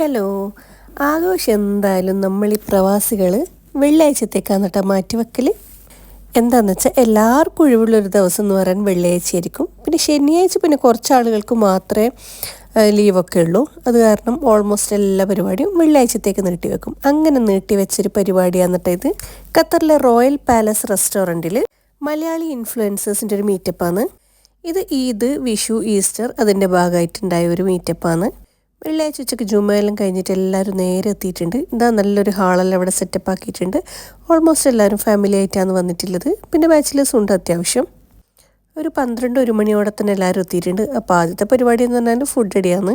Hello. ആഘോഷം എന്തായാലും നമ്മൾ ഈ പ്രവാസികൾ വെള്ളിയാഴ്ചത്തേക്കാണ് കേട്ടോ മാറ്റിവെക്കൽ. എന്താണെന്ന് വെച്ചാൽ എല്ലാവർക്കും ഒഴിവുള്ളൊരു ദിവസം എന്ന് പറയാൻ വെള്ളിയാഴ്ച ആയിരിക്കും. പിന്നെ ശനിയാഴ്ച പിന്നെ കുറച്ച് ആളുകൾക്ക് മാത്രമേ ലീവൊക്കെ ഉള്ളൂ. അത് കാരണം ഓൾമോസ്റ്റ് എല്ലാ പരിപാടിയും വെള്ളിയാഴ്ചത്തേക്ക് നീട്ടിവെക്കും. അങ്ങനെ നീട്ടിവെച്ചൊരു പരിപാടിയാണ് കേട്ടോ ഇത്. ഖത്തറിലെ റോയൽ പാലസ് റെസ്റ്റോറൻറ്റിൽ മലയാളി ഇൻഫ്ലുവൻസേഴ്സിൻ്റെ ഒരു മീറ്റപ്പാണ് ഇത്. ഈദ്, വിഷു, ഈസ്റ്റർ അതിൻ്റെ ഭാഗമായിട്ടുണ്ടായ ഒരു മീറ്റപ്പാണ്. വെള്ളിയാഴ്ച ഉച്ചയ്ക്ക് ജുമയെല്ലാം കഴിഞ്ഞിട്ട് എല്ലാവരും നേരെ എത്തിയിട്ടുണ്ട്. ഇതാ നല്ലൊരു ഹാളെല്ലാം ഇവിടെ സെറ്റപ്പ് ആക്കിയിട്ടുണ്ട്. ഓൾമോസ്റ്റ് എല്ലാവരും ഫാമിലി ആയിട്ടാണ് വന്നിട്ടുള്ളത്. പിന്നെ ബാച്ചിലേഴ്സും ഉണ്ട് അത്യാവശ്യം. ഒരു 12-1 മണിയോടെ തന്നെ എല്ലാവരും എത്തിയിട്ടുണ്ട്. അപ്പോൾ ആദ്യത്തെ പരിപാടി എന്ന് പറഞ്ഞാൽ ഫുഡ് റെഡിയാണ്.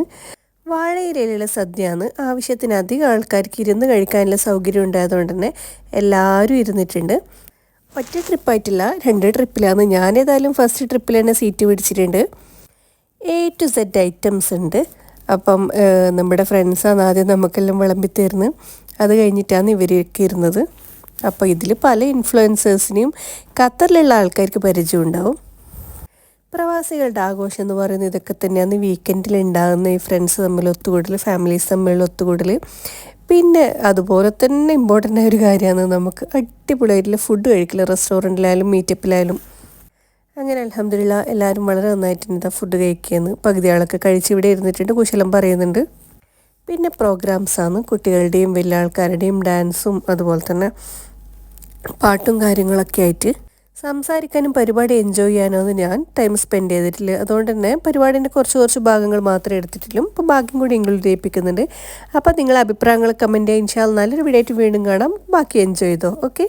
വാഴയിലയിലുള്ള സദ്യയാണ്. ആവശ്യത്തിന് അധികം ആൾക്കാർക്ക് ഇരുന്ന് കഴിക്കാനുള്ള സൗകര്യം ഉണ്ടായതുകൊണ്ട് തന്നെ എല്ലാവരും ഇരുന്നിട്ടുണ്ട്. ഒറ്റ ട്രിപ്പായിട്ടില്ല, 2 ട്രിപ്പിലാണ്. ഞാനേതായാലും ഫസ്റ്റ് ട്രിപ്പിൽ തന്നെ സീറ്റ് പിടിച്ചിട്ടുണ്ട്. A to Z ഐറ്റംസ് ഉണ്ട്. അപ്പം നമ്മുടെ ഫ്രണ്ട്സാണ് ആദ്യം നമുക്കെല്ലാം വിളമ്പിത്തരുന്നത്. അത് കഴിഞ്ഞിട്ടാണ് ഇവരൊക്കെ ഇരുന്നത്. അപ്പോൾ ഇതിൽ പല ഇൻഫ്ലുവൻസേഴ്സിനെയും ഖത്തറിലുള്ള ആൾക്കാർക്ക് പരിചയം ഉണ്ടാവും. പ്രവാസികളുടെ ആഘോഷം എന്ന് പറയുന്നത് ഇതൊക്കെ തന്നെയാണ്. വീക്കെൻഡിൽ ഉണ്ടാകുന്ന ഈ ഫ്രണ്ട്സ് തമ്മിൽ ഒത്തുകൂടൽ, ഫാമിലീസ് തമ്മിലുള്ള ഒത്തുകൂടൽ. പിന്നെ അതുപോലെ തന്നെ ഇമ്പോർട്ടൻ്റ് ആയ ഒരു കാര്യമാണ് നമുക്ക് അടിപൊളിയായിട്ടുള്ള ഫുഡ് കഴിക്കില്ല. റെസ്റ്റോറൻറ്റിലായാലും മീറ്റപ്പിലായാലും. അങ്ങനെ അൽഹംദുലില്ലാ എല്ലാവരും വളരെ നന്നായിട്ട് ഫുഡ് കഴിക്കുകയെന്ന്. പകുതി ആളൊക്കെ കഴിച്ച് ഇവിടെ ഇരുന്നിട്ടുണ്ട്, കുശലം പറയുന്നുണ്ട്. പിന്നെ പ്രോഗ്രാംസാണ്, കുട്ടികളുടെയും വലിയ ആൾക്കാരുടെയും ഡാൻസും അതുപോലെ തന്നെ പാട്ടും കാര്യങ്ങളൊക്കെ ആയിട്ട്. സംസാരിക്കാനും പരിപാടി എൻജോയ് ചെയ്യാനാണ് ഞാൻ ടൈം സ്പെൻഡ് ചെയ്തിട്ടില്ല. അതുകൊണ്ട് തന്നെ പരിപാടിൻ്റെ കുറച്ച് ഭാഗങ്ങൾ മാത്രമേ എടുത്തിട്ടുള്ളൂ. അപ്പോൾ ബാക്കിയും കൂടി ഇൻക്ലൂഡ് ചെയ്യിപ്പിക്കുന്നുണ്ട്. അപ്പോൾ നിങ്ങളുടെ അഭിപ്രായങ്ങൾ കമൻറ്റ് ചെയ്യുക. ഇൻഷാ അല്ലാഹ് നല്ലൊരു വീഡിയോ ആയിട്ട് വീണ്ടും കാണാം. ബാക്കി എൻജോയ് ചെയ്തോ. ഓക്കെ.